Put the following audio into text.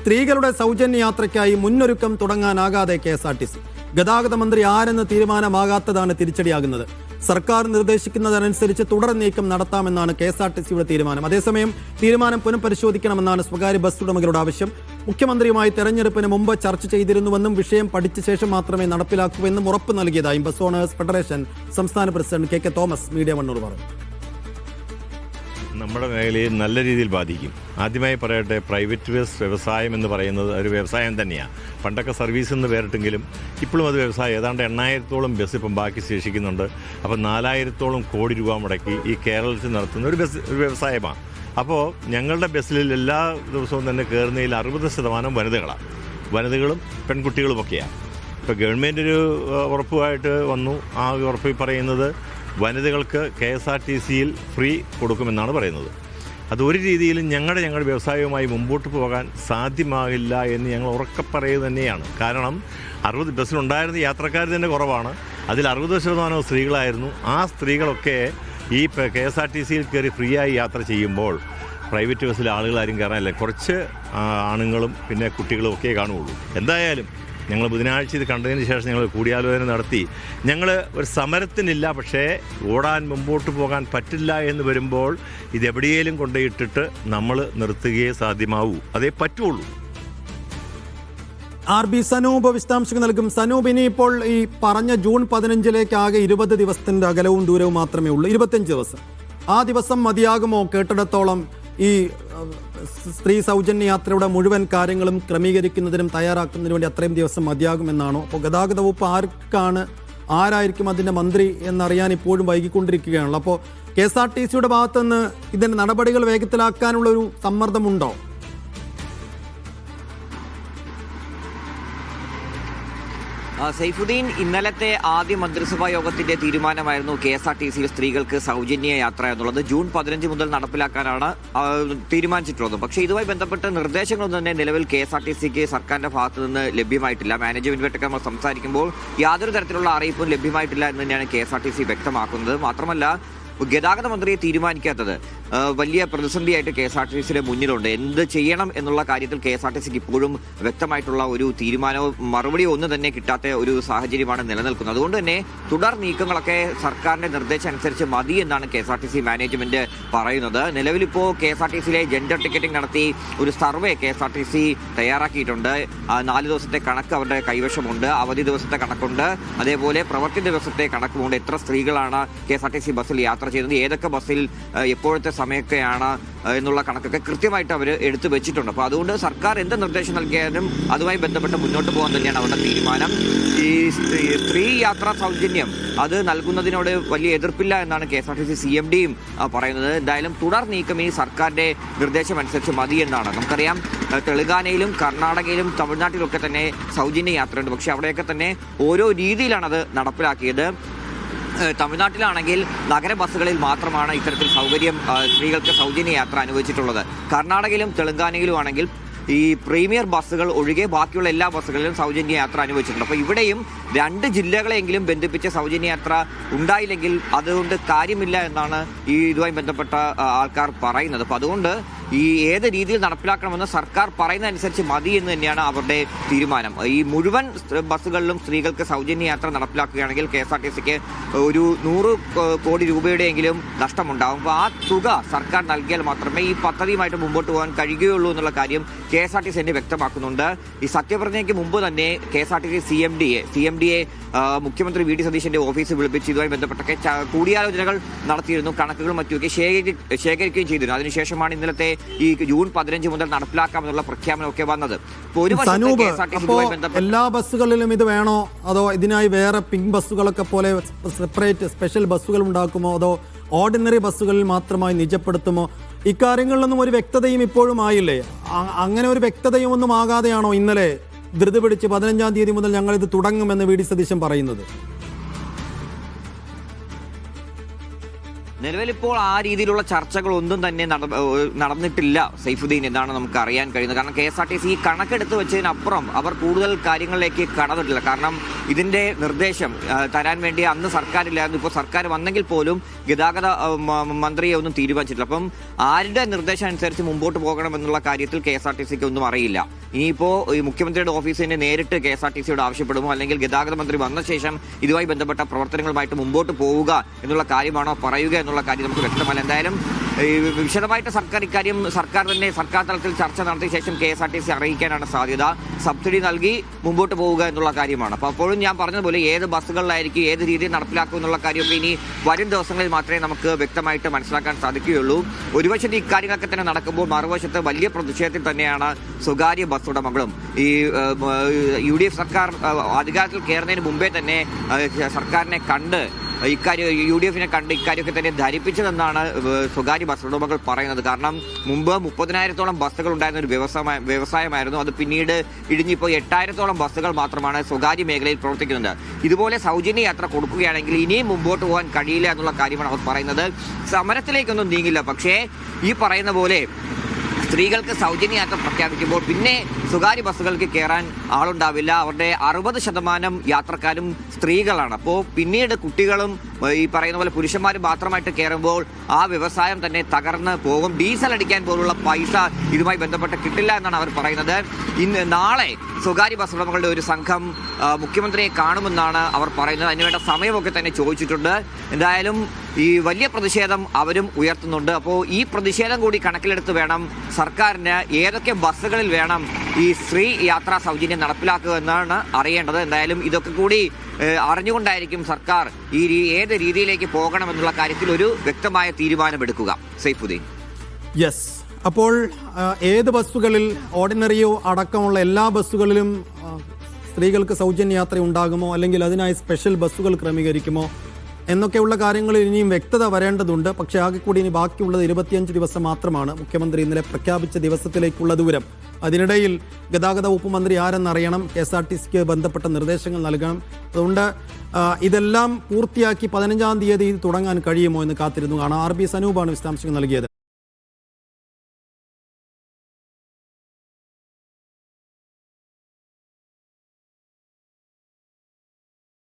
സ്ത്രീകളുടെ സൗജന്യ യാത്രയ്ക്കായി മുന്നൊരുക്കം തുടങ്ങാനാകാതെ KSRTC. ഗതാഗത മന്ത്രി ആരെന്ന് തീരുമാനമാകാത്തതാണ് തിരിച്ചടിയാകുന്നത്. സർക്കാർ നിർദ്ദേശിക്കുന്നതനുസരിച്ച് തുടർ നീക്കം നടത്താമെന്നാണ് KSRTCയുടെ തീരുമാനം. അതേസമയം തീരുമാനം പുനഃപരിശോധിക്കണമെന്നാണ് സ്വകാര്യ ബസ് ഉടമകളുടെ ആവശ്യം. മുഖ്യമന്ത്രിയുമായി തെരഞ്ഞെടുപ്പിന് മുമ്പ് ചർച്ച ചെയ്തിരുന്നുവെന്നും വിഷയം പഠിച്ച ശേഷം മാത്രമേ നടപ്പിലാക്കൂവെന്നും ഉറപ്പ് നൽകിയതായും ബസ് ഓണേഴ്സ് ഫെഡറേഷൻ സംസ്ഥാന president KK Thomas media Vannur പറഞ്ഞു. നമ്മുടെ മേഖലയെ നല്ല രീതിയിൽ ബാധിക്കും. ആദ്യമായി പറയട്ടെ, പ്രൈവറ്റ് ബസ് വ്യവസായം എന്ന് പറയുന്നത് ഒരു വ്യവസായം തന്നെയാണ്. പണ്ടൊക്കെ സർവീസ് എന്ന് പേരിട്ടെങ്കിലും ഇപ്പോഴും അത് വ്യവസായം. ഏതാണ്ട് 8000-ഓളം ബസ് ഇപ്പം ബാക്കി ശേഷിക്കുന്നുണ്ട്. അപ്പം 4000-ഓളം കോടി രൂപ മുടക്കി ഈ കേരളത്തിൽ നടത്തുന്ന ഒരു വ്യവസായമാണ്. അപ്പോൾ ഞങ്ങളുടെ ബസ്സിൽ എല്ലാ ദിവസവും തന്നെ കയറുന്നതിൽ 60% വനിതകളാണ്. വനിതകളും പെൺകുട്ടികളുമൊക്കെയാണ്. ഇപ്പോൾ ഗവൺമെൻറ് ഒരു ഉറപ്പുമായിട്ട് വന്നു. ആ ഉറപ്പിൽ പറയുന്നത് വനിതകൾക്ക് KSRTCയിൽ ഫ്രീ കൊടുക്കുമെന്നാണ് പറയുന്നത്. അതൊരു രീതിയിലും ഞങ്ങളുടെ വ്യവസായവുമായി മുമ്പോട്ട് പോകാൻ സാധ്യമാകില്ല എന്ന് ഞങ്ങൾ ഉറക്കെ പറയുക തന്നെയാണ്. കാരണം 60 ബസ്സിലുണ്ടായിരുന്ന യാത്രക്കാർ തന്നെ കുറവാണ്. അതിൽ 60% സ്ത്രീകളായിരുന്നു. ആ സ്ത്രീകളൊക്കെ ഈ KSRTCയിൽ കയറി ഫ്രീ ആയി യാത്ര ചെയ്യുമ്പോൾ പ്രൈവറ്റ് ബസ്സിൽ ആളുകളാരും കയറാനില്ല. കുറച്ച് ആണുങ്ങളും പിന്നെ കുട്ടികളും ഒക്കെ കാണുകയുള്ളൂ. എന്തായാലും ഞങ്ങൾ ബുധനാഴ്ച ഇത് കണ്ടതിന് ശേഷം ഞങ്ങൾ കൂടിയാലോചന നടത്തി. ഞങ്ങൾ ഒരു സമരത്തിനില്ല, പക്ഷേ ഓടാൻ മുമ്പോട്ട് പോകാൻ പറ്റില്ല എന്ന് വരുമ്പോൾ ഇതെവിടെയെങ്കിലും കൊണ്ടുപോയിട്ടിട്ട് നമ്മൾ നിർത്തുകയേ സാധ്യമാവൂ. അതേ പറ്റുള്ളൂ. RB സനൂപ് വിശദാംശങ്ങൾ നൽകും. സനൂപ്, ഇനിയിപ്പോൾ ഈ പറഞ്ഞ ജൂൺ 15 ആകെ 20 ദിവസത്തിൻ്റെ അകലവും ദൂരവും മാത്രമേ ഉള്ളൂ. 25 ദിവസം. ആ ദിവസം മതിയാകുമോ കേട്ടിടത്തോളം ഈ സ്ത്രീ സൗജന്യ യാത്രയുടെ മുഴുവൻ കാര്യങ്ങളും ക്രമീകരിക്കുന്നതിനും തയ്യാറാക്കുന്നതിന് വേണ്ടി അത്രയും ദിവസം മതിയാകുമെന്നാണോ? അപ്പോൾ ഗതാഗത വകുപ്പ് ആരായിരിക്കും അതിൻ്റെ മന്ത്രി എന്നറിയാൻ ഇപ്പോഴും വൈകിക്കൊണ്ടിരിക്കുകയാണല്ലോ. അപ്പോൾ KSRTCയുടെ ഭാഗത്തുനിന്ന് ഇതിൻ്റെ നടപടികൾ വേഗത്തിലാക്കാനുള്ളൊരു സമ്മർദ്ദമുണ്ടോ? സൈഫുദ്ദീൻ, ഇന്നലത്തെ ആദ്യ മന്ത്രിസഭാ യോഗത്തിന്റെ തീരുമാനമായിരുന്നു KSRTCയിൽ സ്ത്രീകൾക്ക് സൗജന്യ യാത്ര എന്നുള്ളത്. ജൂൺ 15 മുതൽ നടപ്പിലാക്കാനാണ് തീരുമാനിച്ചിട്ടുള്ളത്. പക്ഷേ ഇതുമായി ബന്ധപ്പെട്ട നിർദ്ദേശങ്ങളൊന്നും തന്നെ നിലവിൽ KSRTCക്ക് സർക്കാരിന്റെ ഭാഗത്തു നിന്ന് ലഭ്യമായിട്ടില്ല. മാനേജ്മെന്റുമായിട്ടൊക്കെ നമ്മൾ സംസാരിക്കുമ്പോൾ യാതൊരു തരത്തിലുള്ള അറിയിപ്പും ലഭ്യമായിട്ടില്ല എന്ന് തന്നെയാണ് KSRTC വ്യക്തമാക്കുന്നത്. മാത്രമല്ല, ഗതാഗത മന്ത്രിയെ തീരുമാനിക്കാത്തത് വലിയ പ്രതിസന്ധിയായിട്ട് KSRTCയുടെ മുന്നിലുണ്ട്. എന്ത് ചെയ്യണം എന്നുള്ള കാര്യത്തിൽ KSRTCക്ക് ഇപ്പോഴും വ്യക്തമായിട്ടുള്ള ഒരു തീരുമാനവും മറുപടിയോ ഒന്നും തന്നെ കിട്ടാത്ത ഒരു സാഹചര്യമാണ് നിലനിൽക്കുന്നത്. അതുകൊണ്ട് തന്നെ തുടർ നീക്കങ്ങളൊക്കെ സർക്കാരിന്റെ നിർദ്ദേശം അനുസരിച്ച് മതി എന്നാണ് KSRTC മാനേജ്മെന്റ് പറയുന്നത്. നിലവിലിപ്പോൾ KSRTCയിലെ ജെൻഡർ ടിക്കറ്റിംഗ് നടത്തി ഒരു സർവേ KSRTC തയ്യാറാക്കിയിട്ടുണ്ട്. 4 ദിവസത്തെ കണക്ക് അവരുടെ കൈവശമുണ്ട്. അവധി ദിവസത്തെ കണക്കുണ്ട്. അതേപോലെ പ്രവൃത്തി ദിവസത്തെ കണക്കുമുണ്ട്. എത്ര സ്ത്രീകളാണ് KSRTC ബസ്സിൽ യാത്ര ചെയ്യുന്നത്, ഏതൊക്കെ ബസ്സിൽ എപ്പോഴത്തെ സമയമൊക്കെയാണ് എന്നുള്ള കണക്കൊക്കെ കൃത്യമായിട്ട് അവർ എടുത്തു വെച്ചിട്ടുണ്ട്. അപ്പോൾ അതുകൊണ്ട് സർക്കാർ എന്ത് നിർദ്ദേശം നൽകിയാലും അതുമായി ബന്ധപ്പെട്ട് മുന്നോട്ട് പോകാൻ തന്നെയാണ് അവരുടെ തീരുമാനം. ഈ സ്ത്രീ യാത്രാ സൗജന്യം അത് നൽകുന്നതിനോട് വലിയ എതിർപ്പില്ല എന്നാണ് KSRTC CMDയും പറയുന്നത്. എന്തായാലും തുടർ നീക്കം ഈ സർക്കാരിന്റെ നിർദ്ദേശം അനുസരിച്ച് മതി എന്നാണ്. നമുക്കറിയാം, തെലങ്കാനയിലും കർണാടകയിലും തമിഴ്നാട്ടിലൊക്കെ തന്നെ സൗജന്യ യാത്രയുണ്ട്. പക്ഷേ അവിടെയൊക്കെ തന്നെ ഓരോ രീതിയിലാണ് അത് നടപ്പിലാക്കിയത്. തമിഴ്നാട്ടിലാണെങ്കിൽ നഗര ബസ്സുകളിൽ മാത്രമാണ് ഇത്തരത്തിൽ സ്ത്രീകൾക്ക് സൗജന്യ യാത്ര അനുവദിച്ചിട്ടുള്ളത്. കർണാടകയിലും തെലങ്കാനയിലും ആണെങ്കിൽ ഈ പ്രീമിയർ ബസ്സുകൾ ഒഴികെ ബാക്കിയുള്ള എല്ലാ ബസ്സുകളിലും സൗജന്യ യാത്ര അനുവദിച്ചിട്ടുണ്ട്. അപ്പോൾ ഇവിടെയും 2 ജില്ലകളെങ്കിലും ബന്ധിപ്പിച്ച സൗജന്യ യാത്ര ഉണ്ടായില്ലെങ്കിൽ അതുകൊണ്ട് കാര്യമില്ല എന്നാണ് ഈ ഇതുമായി ബന്ധപ്പെട്ട ആൾക്കാർ പറയുന്നത്. അപ്പോൾ അതുകൊണ്ട് ഈ ഏത് രീതിയിൽ നടപ്പിലാക്കണമെന്ന് സർക്കാർ പറയുന്നതനുസരിച്ച് മതി എന്ന് തന്നെയാണ് അവരുടെ തീരുമാനം. ഈ മുഴുവൻ ബസ്സുകളിലും സ്ത്രീകൾക്ക് സൗജന്യ യാത്ര നടപ്പിലാക്കുകയാണെങ്കിൽ KSRTCക്ക് ഒരു 100 കോടി രൂപയുടെയെങ്കിലും നഷ്ടമുണ്ടാകും. അപ്പോൾ ആ തുക സർക്കാർ നൽകിയാൽ മാത്രമേ ഈ പദ്ധതിയുമായിട്ട് മുമ്പോട്ട് പോകാൻ കഴിയുകയുള്ളൂ എന്നുള്ള കാര്യം KSRTC തന്നെ വ്യക്തമാക്കുന്നുണ്ട്. ഈ സത്യപ്രതിജ്ഞയ്ക്ക് മുമ്പ് തന്നെ KSRTC CMDയെ മുഖ്യമന്ത്രി VD സതീശന്റെ ഓഫീസിൽ വിളിപ്പിച്ച് ഇതുമായി ബന്ധപ്പെട്ടൊക്കെ കൂടിയാലോചനകൾ നടത്തിയിരുന്നു. കണക്കുകൾ മറ്റുമൊക്കെ ശേഖരിക്കുകയും ചെയ്തിരുന്നു. അതിനുശേഷമാണ് ഇന്നലത്തെ ഈ ജൂൺ 15 മുതൽ നടപ്പിലാക്കാമെന്നുള്ള പ്രഖ്യാപനമൊക്കെ വന്നത്. എല്ലാ ബസ്സുകളിലും ഇത് വേണോ, അതോ ഇതിനായി വേറെ പിങ്ക് ബസ്സുകളൊക്കെ പോലെ സെപ്പറേറ്റ് സ്പെഷ്യൽ ബസ്സുകൾ ഉണ്ടാക്കുമോ, അതോ ഓർഡിനറി ബസ്സുകളിൽ മാത്രമായി നിജപ്പെടുത്തുമോ? ഇക്കാര്യങ്ങളിലൊന്നും ഒരു വ്യക്തതയും ഇപ്പോഴും ആയില്ലേ? അങ്ങനെ ഒരു വ്യക്തതയും ഒന്നും ആകാതെയാണോ ഇന്നലെ ധൃതി പിടിച്ച് 15-ാം തീയതി മുതൽ ഞങ്ങളിത് തുടങ്ങുമെന്ന് VD സതീശൻ പറയുന്നത്? നിലവിലിപ്പോൾ ആ രീതിയിലുള്ള ചർച്ചകളൊന്നും തന്നെ നടന്നിട്ടില്ല സൈഫുദ്ദീൻ എന്നാണ് നമുക്ക് അറിയാൻ കഴിയുന്നത്. കാരണം KSRTC ഈ കണക്കെടുത്ത് വെച്ചതിനപ്പുറം അവർ കൂടുതൽ കാര്യങ്ങളിലേക്ക് കടന്നിട്ടില്ല. കാരണം ഇതിന്റെ നിർദ്ദേശം തരാൻ വേണ്ടി അന്ന് സർക്കാരില്ലായിരുന്നു. ഇപ്പോൾ സർക്കാർ വന്നെങ്കിൽ പോലും ഗതാഗത മന്ത്രിയെ ഒന്നും തീരുമാനിച്ചിട്ടില്ല. അപ്പം ആരുടെ നിർദ്ദേശം അനുസരിച്ച് മുമ്പോട്ട് പോകണമെന്നുള്ള കാര്യത്തിൽ KSRTCക്ക് ഒന്നും അറിയില്ല. ഇനിയിപ്പോൾ ഈ മുഖ്യമന്ത്രിയുടെ ഓഫീസിനെ നേരിട്ട് KSRTCയോട് ആവശ്യപ്പെടുമോ, അല്ലെങ്കിൽ ഗതാഗത മന്ത്രി വന്ന ശേഷം ഇതുമായി ബന്ധപ്പെട്ട പ്രവർത്തനങ്ങളുമായിട്ട് മുമ്പോട്ട് പോവുക എന്നുള്ള കാര്യമാണോ പറയുക എന്നുള്ള കാര്യം നമുക്ക് വ്യക്തമല്ല. എന്തായാലും വിശദമായിട്ട് സർക്കാർ തലത്തിൽ ചർച്ച നടത്തിയ ശേഷം KSRTC അറിയിക്കാനാണ് സാധ്യത. സബ്സിഡി നൽകി മുമ്പോട്ട് പോവുക എന്നുള്ള കാര്യമാണ്. അപ്പോൾ അപ്പോഴും ഞാൻ പറഞ്ഞതുപോലെ ഏത് ബസ്സുകളിലായിരിക്കും, ഏത് രീതിയിൽ നടപ്പിലാക്കും എന്നുള്ള കാര്യമൊക്കെ ഇനി വരും ദിവസങ്ങളിൽ മാത്രമേ നമുക്ക് വ്യക്തമായിട്ട് മനസ്സിലാക്കാൻ സാധിക്കുകയുള്ളൂ. ഒരു വശത്ത് ഇക്കാര്യങ്ങളൊക്കെ തന്നെ നടക്കുമ്പോൾ മറുവശത്ത് വലിയ പ്രതിഷേധത്തിൽ തന്നെയാണ് സ്വകാര്യ ബസ് ഉടമകളും. ഈ UDF സർക്കാർ അധികാരത്തിൽ കയറുന്നതിന് മുമ്പേ തന്നെ സർക്കാരിനെ കണ്ട് UDFനെ കണ്ട് ഇക്കാര്യമൊക്കെ തന്നെ ധരിപ്പിച്ചതെന്നാണ് സ്വകാര്യ ബസ് ഉടമകൾ പറയുന്നത്. കാരണം മുമ്പ് 30,000-ഓളം ബസ്സുകൾ ഉണ്ടായിരുന്ന ഒരു വ്യവസായമായിരുന്നു. അത് പിന്നീട് ഇടിഞ്ഞിപ്പോൾ 8,000-ഓളം ബസ്സുകൾ മാത്രമാണ് സ്വകാര്യ മേഖലയിൽ പ്രവർത്തിക്കുന്നത്. ഇതുപോലെ സൗജന്യ യാത്ര കൊടുക്കുകയാണെങ്കിൽ ഇനിയും മുമ്പോട്ട് പോകാൻ കഴിയില്ല എന്നുള്ള കാര്യമാണ് അവർ പറയുന്നത്. സമരത്തിലേക്കൊന്നും നീങ്ങില്ല. പക്ഷേ ഈ പറയുന്ന പോലെ സ്ത്രീകൾക്ക് സൗജന്യ യാത്ര പ്രഖ്യാപിക്കുമ്പോൾ പിന്നെ സ്വകാര്യ ബസ്സുകൾക്ക് കയറാൻ ആളുണ്ടാവില്ല. അവരുടെ 60% യാത്രക്കാരും സ്ത്രീകളാണ്. അപ്പോൾ പിന്നീട് കുട്ടികളും ഈ പറയുന്ന പോലെ പുരുഷന്മാരും മാത്രമായിട്ട് കയറുമ്പോൾ ആ വ്യവസായം തന്നെ തകർന്ന് പോകും. ഡീസൽ അടിക്കാൻ പോലുള്ള പൈസ ഇതുമായി ബന്ധപ്പെട്ട് കിട്ടില്ല എന്നാണ് അവർ പറയുന്നത്. നാളെ സ്വകാര്യ ബസ് ഉടമകളുടെ ഒരു സംഘം മുഖ്യമന്ത്രിയെ കാണുമെന്നാണ് അവർ പറയുന്നത്. അതിനുവേണ്ട സമയമൊക്കെ തന്നെ ചോദിച്ചിട്ടുണ്ട്. എന്തായാലും ഈ വലിയ പ്രതിഷേധം അവരും ഉയർത്തുന്നുണ്ട്. അപ്പോൾ ഈ പ്രതിഷേധം കൂടി കണക്കിലെടുത്ത് വേണം സർക്കാരിന് ഏതൊക്കെ ബസ്സുകളിൽ വേണം ഈ സ്ത്രീ യാത്രാ സൗജന്യം നടപ്പിലാക്കുക എന്നാണ് അറിയേണ്ടത്. എന്തായാലും ഇതൊക്കെ കൂടി അറിഞ്ഞുകൊണ്ടായിരിക്കും സർക്കാർ ഏത് രീതിയിലേക്ക് പോകണമെന്നുള്ള കാര്യത്തിൽ ഒരു വ്യക്തമായ തീരുമാനമെടുക്കുക. സൈഫുദ്ദീൻ. യെസ്, അപ്പോൾ ഏത് ബസ്സുകളിൽ, ഓർഡിനറിയോ അടക്കമുള്ള എല്ലാ ബസ്സുകളിലും സ്ത്രീകൾക്ക് സൗജന്യ യാത്ര ഉണ്ടാകുമോ, അല്ലെങ്കിൽ അതിനായി സ്പെഷ്യൽ ബസ്സുകൾ ക്രമീകരിക്കുമോ എന്നൊക്കെയുള്ള കാര്യങ്ങളിൽ ഇനിയും വ്യക്തത വരേണ്ടതുണ്ട്. പക്ഷേ ആകെ കൂടി ഇനി ബാക്കിയുള്ളത് 25 ദിവസം മാത്രമാണ്. മുഖ്യമന്ത്രി ഇന്നലെ പ്രഖ്യാപിച്ച ദിവസത്തിലേക്കുള്ള ദൂരം. അതിനിടയിൽ ഗതാഗത വകുപ്പ് മന്ത്രി ആരെന്നറിയണം, KSRTCക്ക് ബന്ധപ്പെട്ട നിർദ്ദേശങ്ങൾ നൽകണം. അതുകൊണ്ട് ഇതെല്ലാം പൂർത്തിയാക്കി 15-ാം തീയതി തുടങ്ങാൻ കഴിയുമോ എന്ന് കാത്തിരുന്നു കാണാം. RB സനൂപാണ് വിശദാംശങ്ങൾ നൽകിയത്.